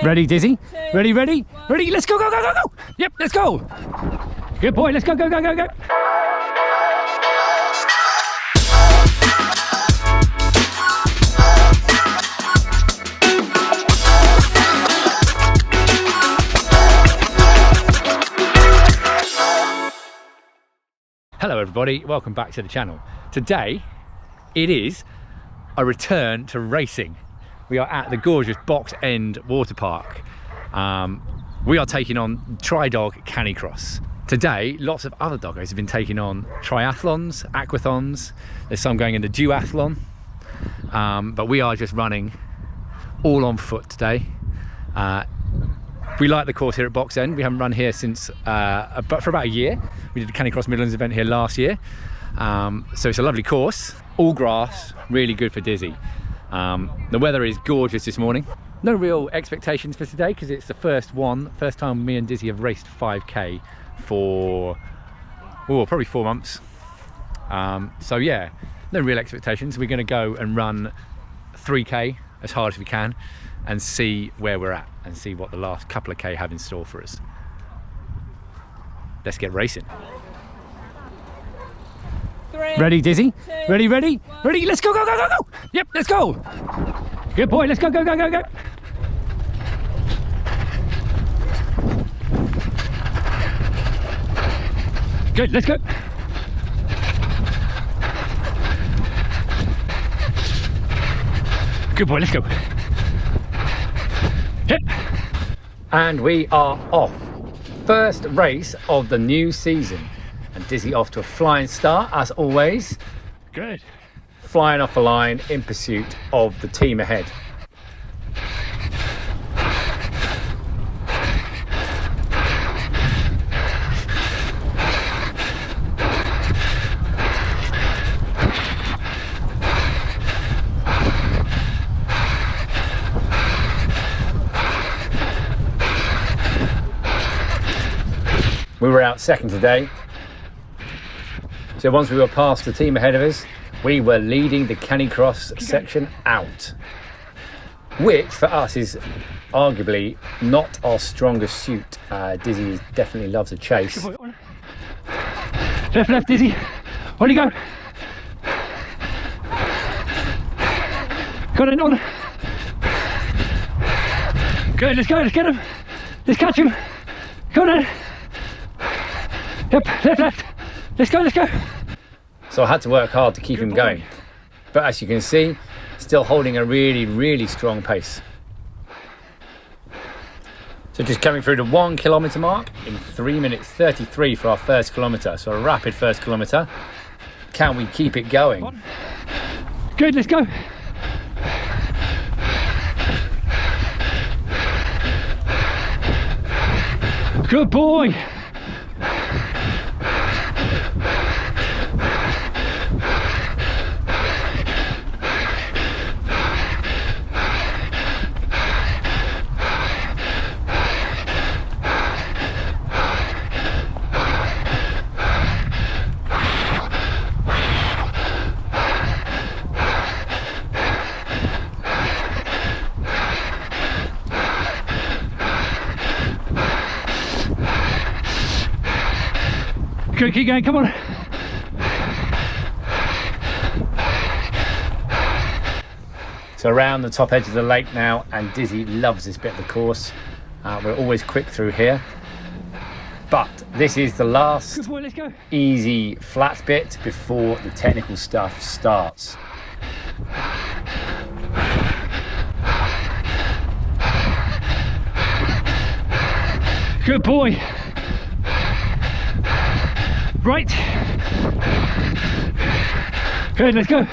Ready, Dizzy? Ready, ready? Ready? Let's go, go, go, go, go! Yep, let's go! Good boy, let's go, go, go, go, go! Hello everybody, welcome back to the channel. Today, it is a return to racing. We are at the gorgeous Box End water park. We are taking on Tridog CaniX. Today, lots of other doggos have been taking on triathlons, aquathons. There's some going into duathlon, but we are just running all on foot today. We like the course here at Box End. We haven't run here since for about a year. We did the CaniX Midlands event here last year. So it's a lovely course, all grass, really good for Dizzy. The weather is gorgeous this morning. No real expectations for today because it's the first time me and Dizzy have raced 5k for probably 4 months. So yeah, no real expectations. We're going to go and run 3k as hard as we can and see where we're at and see what the last couple of k have in store for us. Let's get racing. Ready, Dizzy? Ready, ready? Ready? Let's go, go, go, go, go! Yep, let's go! Good boy, let's go, go, go, go, go! Good, let's go! Good boy, let's go! Yep! And we are off. First race of the new season. And Dizzy off to a flying start, as always. Good. Flying off the line in pursuit of the team ahead. We were out second today. So once we were past the team ahead of us, we were leading the CaniX section out, which for us is arguably not our strongest suit. Dizzy definitely loves a chase. Left, left, Dizzy. On you go. Got it on. Good, let's go, let's get him. Let's catch him. Come on. Yep, left, left. Let's go, let's go. So I had to work hard to keep him going. But as you can see, still holding a really, really strong pace. So just coming through the 1 kilometre mark in 3 minutes 33 for our first kilometre. So a rapid first kilometre. Can we keep it going? Good, let's go. Good boy. Good, keep going, come on. So around the top edge of the lake now, and Dizzy loves this bit of the course. We're always quick through here. But this is the last good boy, let's go. Easy flat bit before the technical stuff starts. Good boy. Right. Good, let's go.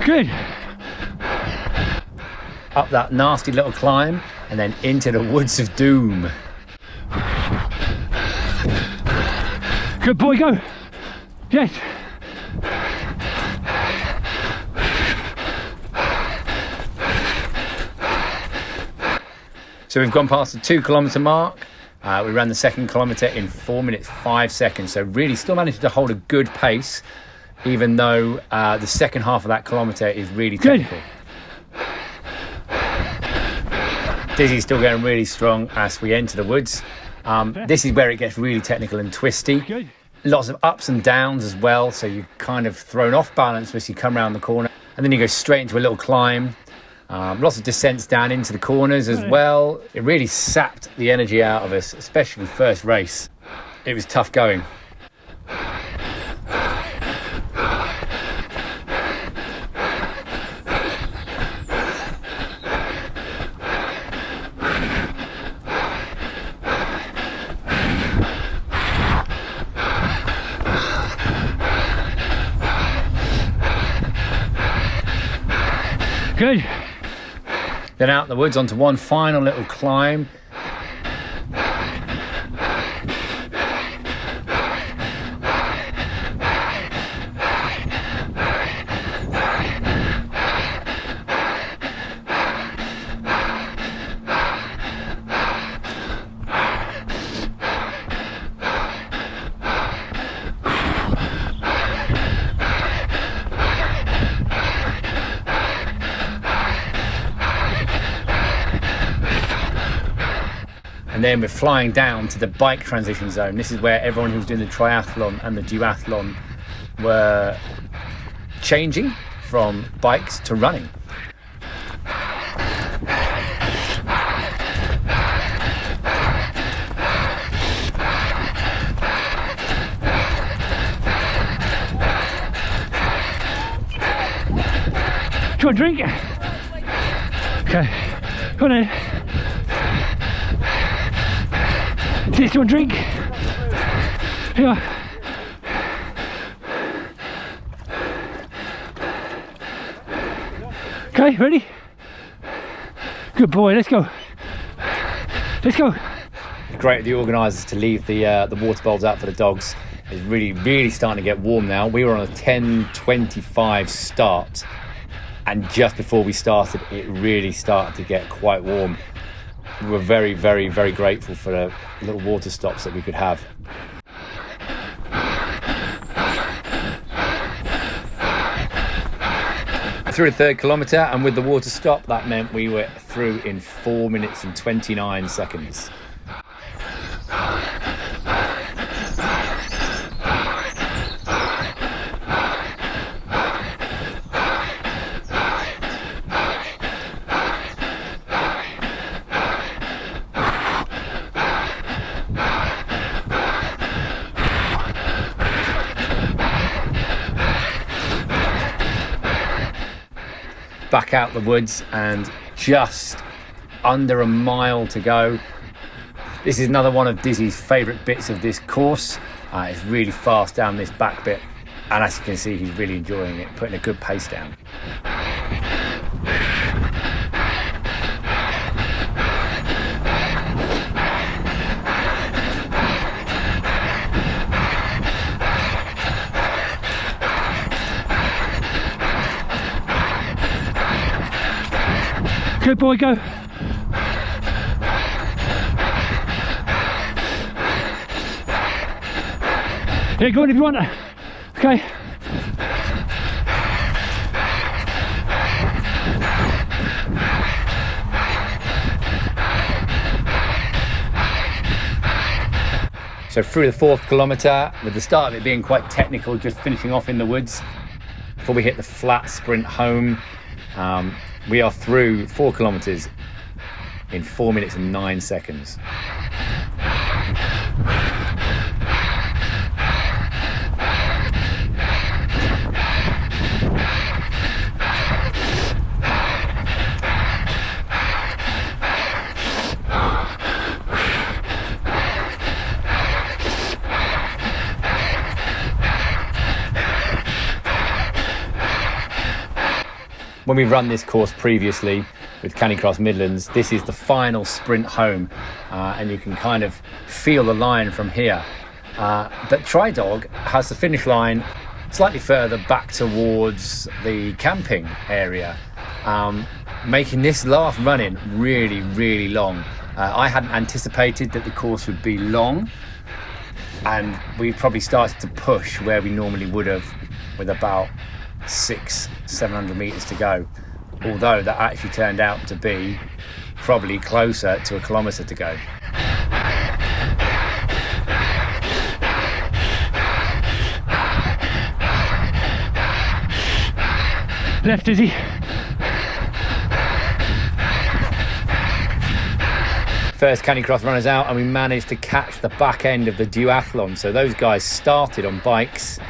Good. Up that nasty little climb and then into the woods of doom. Good boy, go. Yes. So we've gone past the 2 kilometre mark. We ran the 2nd kilometre in 4 minutes 5 seconds. So really still managed to hold a good pace, even though the second half of that kilometre is really technical. Dizzy's still going really strong as we enter the woods. This is where it gets really technical and twisty. Good. Lots of ups and downs as well, so you're kind of thrown off balance as you come around the corner, and then you go straight into a little climb. Lots of descents down into the corners as well. It really sapped the energy out of us, especially first race. It was tough going. Good. Then out in the woods onto one final little climb. And then we're flying down to the bike transition zone. This is where everyone who was doing the triathlon and the duathlon were changing from bikes to running. Do you want a drink? Okay, come on in. Do you want a drink? Here. Okay, ready? Good boy, let's go. Let's go. Great of the organisers to leave the water bowls out for the dogs. It's really starting to get warm now. We were on a 10:25 start, and just before we started, it really started to get quite warm. We were very grateful for the little water stops that we could have. Through the 3rd kilometre, and with the water stop, that meant we were through in 4 minutes and 29 seconds. Back out the woods and just under a mile to go. This is another one of Dizzy's favourite bits of this course. It's really fast down this back bit, and as you can see, he's really enjoying it, putting a good pace down. Good boy, go. Yeah, go on if you want. Okay. So through the 4th kilometre, with the start of it being quite technical, just finishing off in the woods, before we hit the flat sprint home, we are through 4 kilometres in 4 minutes and 9 seconds. When we've run this course previously with Canicross Midlands, this is the final sprint home, and you can kind of feel the line from here. But Tridog has the finish line slightly further back towards the camping area, making this last run-in really, really long. I hadn't anticipated that the course would be long, and we probably started to push where we normally would have with about 600-700 meters to go, although that actually turned out to be probably closer to 1 kilometer to go. Left, Izzy. First Canicross runners out, and we managed to catch the back end of the duathlon. So those guys started on bikes,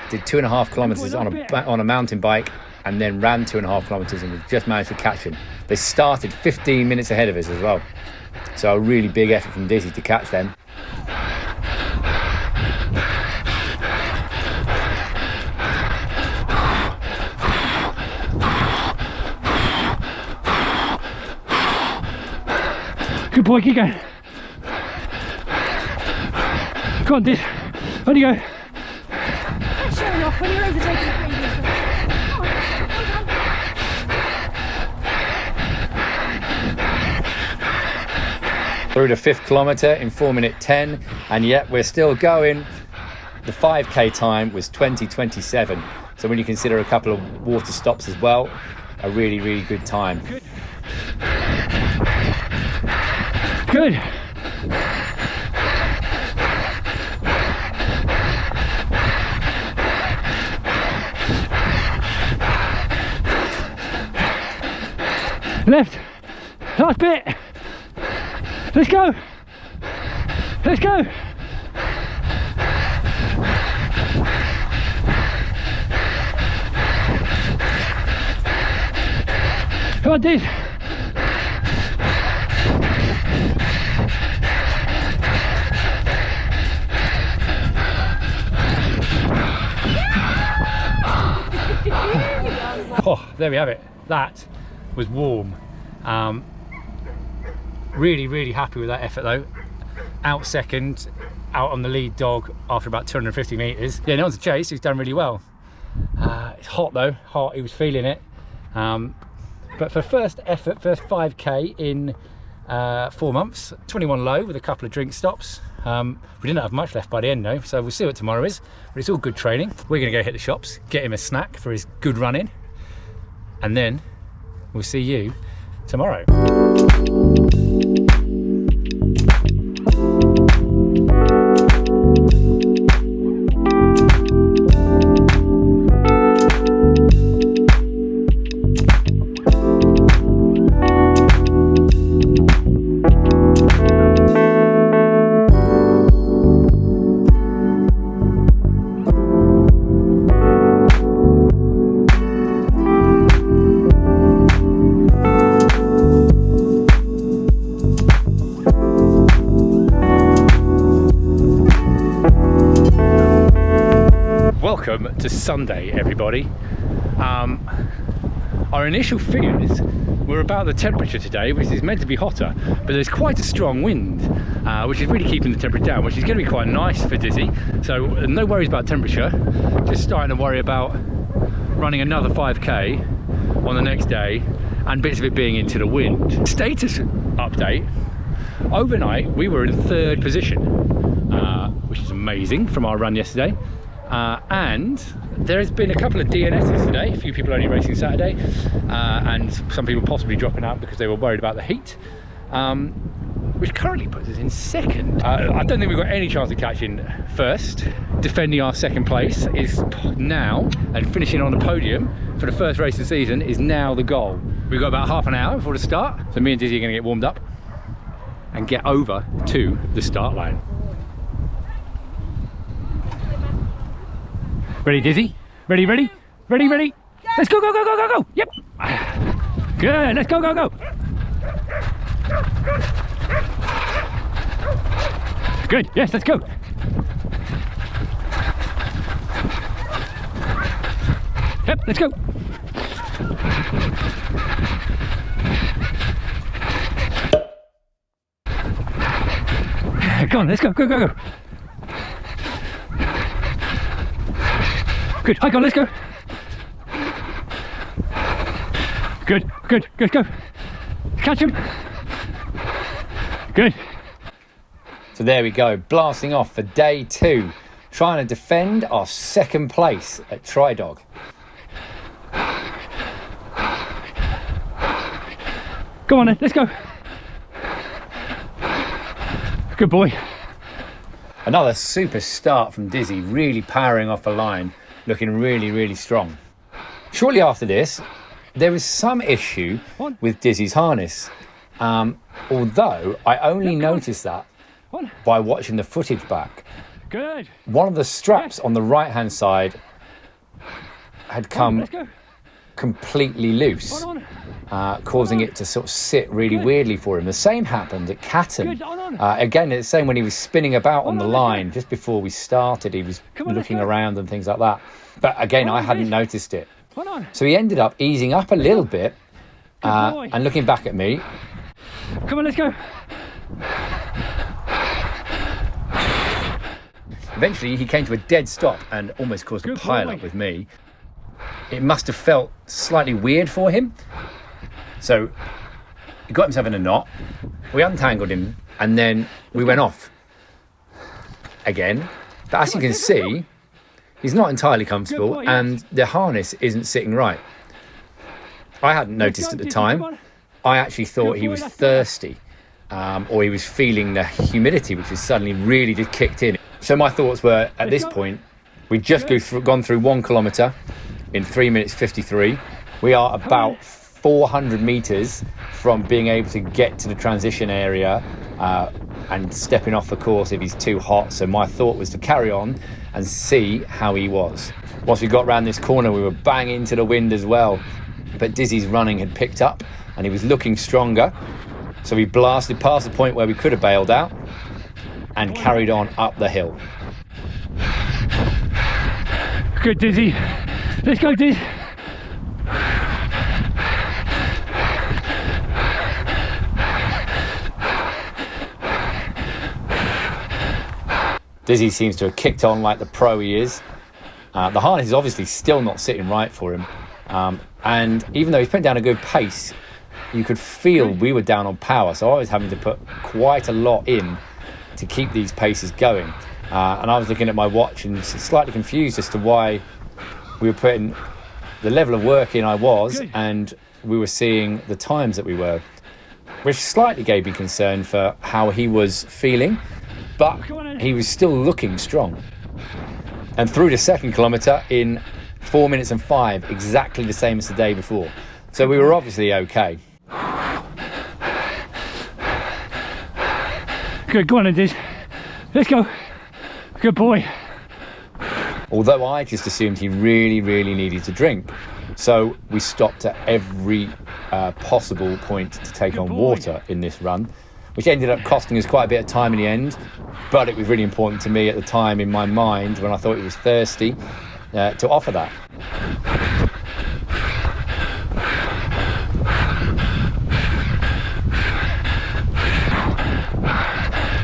did 2.5 kilometers on a mountain bike, and then ran 2.5 kilometers, and we've just managed to catch them. They started 15 minutes ahead of us as well. So a really big effort from Dizzy to catch them. Good boy, keep going. Come on, Diz. On you go. That's showing off when you're overtaking the previous one. Through the 5th kilometer in 4:10, and yet we're still going. The 5k time was 20:27. So when you consider a couple of water stops as well, a really, really good time. Good. Good. Left. Last bit. Let's go. Let's go. Come on, Diz. Oh, there we have it. That was warm. Really, really happy with that effort though. Out second, out on the lead dog after about 250 meters. Yeah, no one's chased. He's done really well. It's hot though. Hot. He was feeling it. But for first effort, first 5k in 4 months, 21 low with a couple of drink stops. We didn't have much left by the end though, so we'll see what tomorrow is. But it's all good training. We're going to go hit the shops, get him a snack for his good running, and then we'll see you tomorrow. Welcome to Sunday, everybody. Our initial fears were about the temperature today, which is meant to be hotter, but there's quite a strong wind, which is really keeping the temperature down, which is going to be quite nice for Dizzy. So no worries about temperature, just starting to worry about running another 5k on the next day and bits of it being into the wind. Status update: overnight we were in 3rd position, which is amazing from our run yesterday. And there's been a couple of DNSs today, a few people only racing Saturday, and some people possibly dropping out because they were worried about the heat, which currently puts us in 2nd. I don't think we've got any chance of catching 1st. Defending our 2nd place is now, and finishing on the podium for the first race of the season is now the goal. We've got about half an hour before the start, so me and Dizzy are going to get warmed up and get over to the start line. Ready, Dizzy? Ready, ready? Ready, ready? Let's go, go, go, go, go, go! Yep! Good, let's go, go, go! Good, yes, let's go! Yep, let's go! Come on, let's go, go, go, go! Good, hang on, let's go. Good, good, good, go. Catch him. Good. So there we go, blasting off for day 2, trying to defend our 2nd place at Tridog. Come on then, let's go. Good boy. Another super start from Dizzy, really powering off the line, looking really, really strong. Shortly after this, there was some issue with Dizzy's harness, although I only noticed that by watching the footage back. Good. One of the straps on the right-hand side had come completely loose, causing it to sort of sit really weirdly for him. The same happened at Catton. Again, it's the same when he was spinning about on the line just before we started. He was looking around and things like that. But again, I hadn't noticed it. So he ended up easing up a little bit and looking back at me. Come on, let's go. Eventually, he came to a dead stop and almost caused a pile-up with me. It must have felt slightly weird for him. So he got himself in a knot. We untangled him and then we went off again. But as you can see, he's not entirely comfortable and the harness isn't sitting right. I hadn't noticed at the time. I actually thought he was thirsty or he was feeling the humidity, which has suddenly really just kicked in. So my thoughts were, at this point, we'd just gone through 1 kilometre in 3 minutes 53. We are about 400 metres from being able to get to the transition area and stepping off the course if he's too hot. So my thought was to carry on and see how he was. Once we got round this corner, we were bang into the wind as well. But Dizzy's running had picked up and he was looking stronger. So we blasted past the point where we could have bailed out and carried on up the hill. Good, Dizzy. Let's go, Diz. Dizzy seems to have kicked on like the pro he is. The harness is obviously still not sitting right for him. And even though he's putting down a good pace, you could feel we were down on power. So I was having to put quite a lot in to keep these paces going. And I was looking at my watch and slightly confused as to why we were putting the level of work in I was, and we were seeing the times that we were, which slightly gave me concern for how he was feeling, but he was still looking strong. And through the 2nd kilometre in 4 minutes and 5, exactly the same as the day before. So we were obviously okay. Good, go on then, Diz. Let's go. Good boy. Although I just assumed he really, really needed to drink. So we stopped at every possible point to take on water in this run, which ended up costing us quite a bit of time in the end. But it was really important to me at the time in my mind, when I thought he was thirsty, to offer that.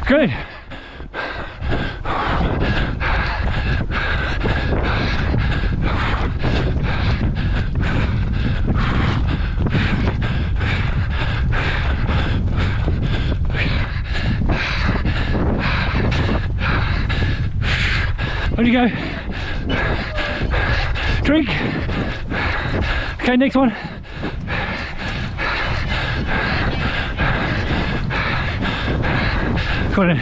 Good. On you go. Drink. Okay, next one. Go on then.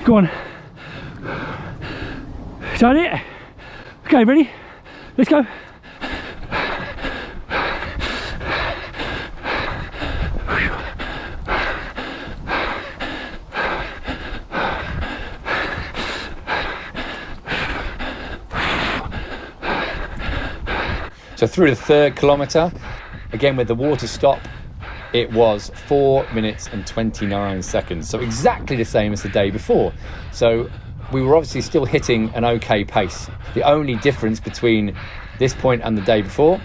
Go on. Is that it? Okay, ready? Let's go. So through the 3rd kilometre, again with the water stop, it was 4 minutes and 29 seconds. So exactly the same as the day before. So we were obviously still hitting an okay pace. The only difference between this point and the day before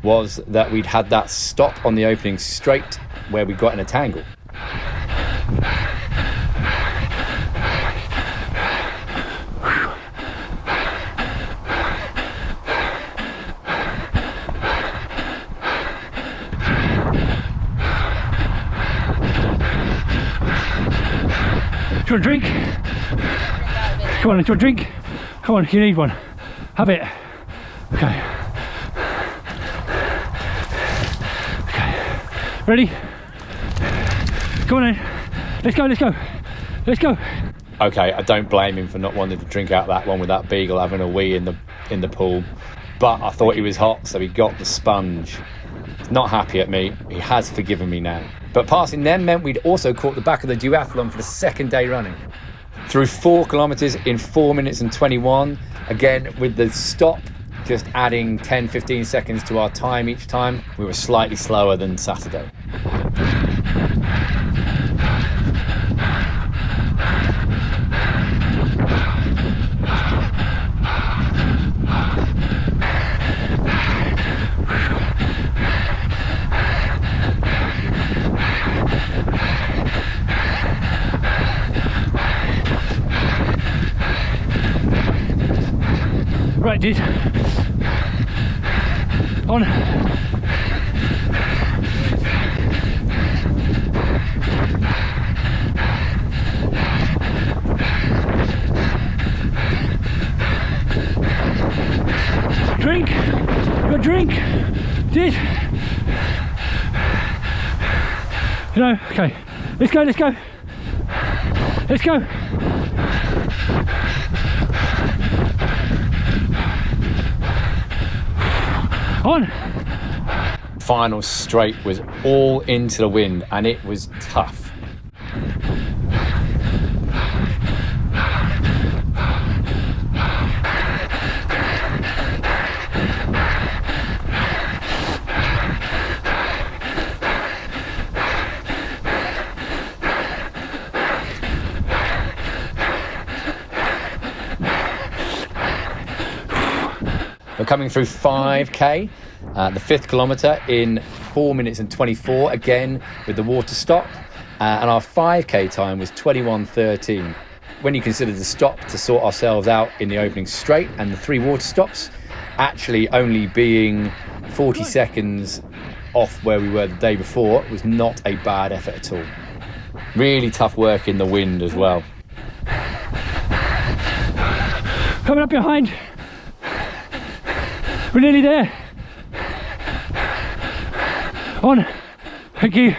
was that we'd had that stop on the opening straight where we got in a tangle. you want a drink? Come on, do you want a drink? Come on, you need one. Have it. Okay. Okay. Ready? Come on in. Let's go, let's go. Let's go. Okay, I don't blame him for not wanting to drink out that one with that beagle having a wee in the pool. But I thought he was hot, so he got the sponge. He's not happy at me. He has forgiven me now. But passing them meant we'd also caught the back of the duathlon for the second day running. Through 4 kilometres in 4 minutes and 21. Again, with the stop just adding 10-15 seconds to our time each time. We were slightly slower than Saturday. Right, dude. On. Drink. Got drink. Did. No. Okay. Let's go. Let's go. Let's go. On. Final straight was all into the wind and it was tough. We're coming through 5k, the 5th kilometre in 4 minutes and 24, again with the water stop, and our 5k time was 21:13. When you consider the stop to sort ourselves out in the opening straight and the 3 water stops actually only being 40 seconds off where we were the day before, was not a bad effort at all. Really tough work in the wind as well. Coming up behind. We're nearly there. On. Thank you.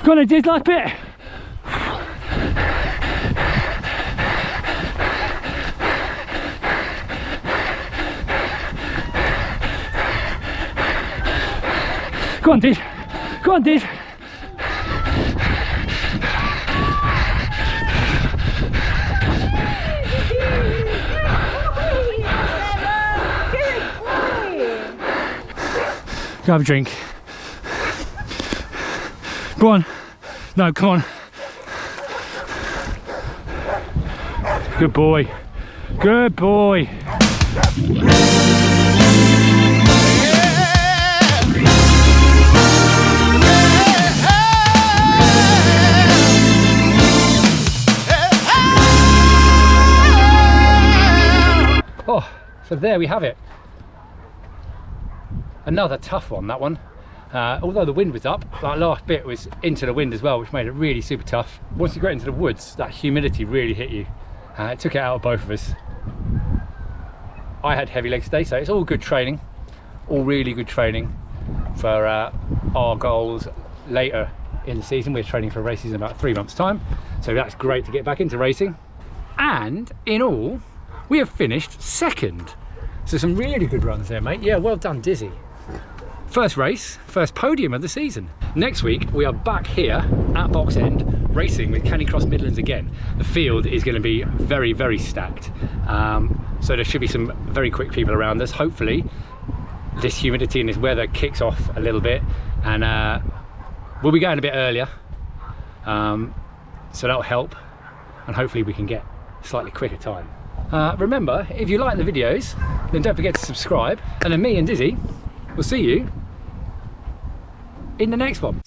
Go on, I did last bit. Go on, Diz. Go on, Diz. Go have a drink. Go on. No, come on. Good boy. Good boy. Oh, so there we have it. Another tough one, that one. Although the wind was up, that last bit was into the wind as well, which made it really super tough. Once you got into the woods, that humidity really hit you. It took it out of both of us. I had heavy legs today, so it's all good training. All really good training for our goals later in the season. We're training for races in about 3 months' time. So that's great to get back into racing. And in all, we have finished second. So some really good runs there, mate. Yeah, well done, Dizzy. First race, first podium of the season. Next week, we are back here at Box End, racing with CaniX Midlands again. The field is going to be very, very stacked. So there should be some very quick people around us. Hopefully, this humidity and this weather kicks off a little bit, and we'll be going a bit earlier. So that'll help, and hopefully we can get slightly quicker time. Remember, if you like the videos, then don't forget to subscribe, and then me and Dizzy will see you in the next one.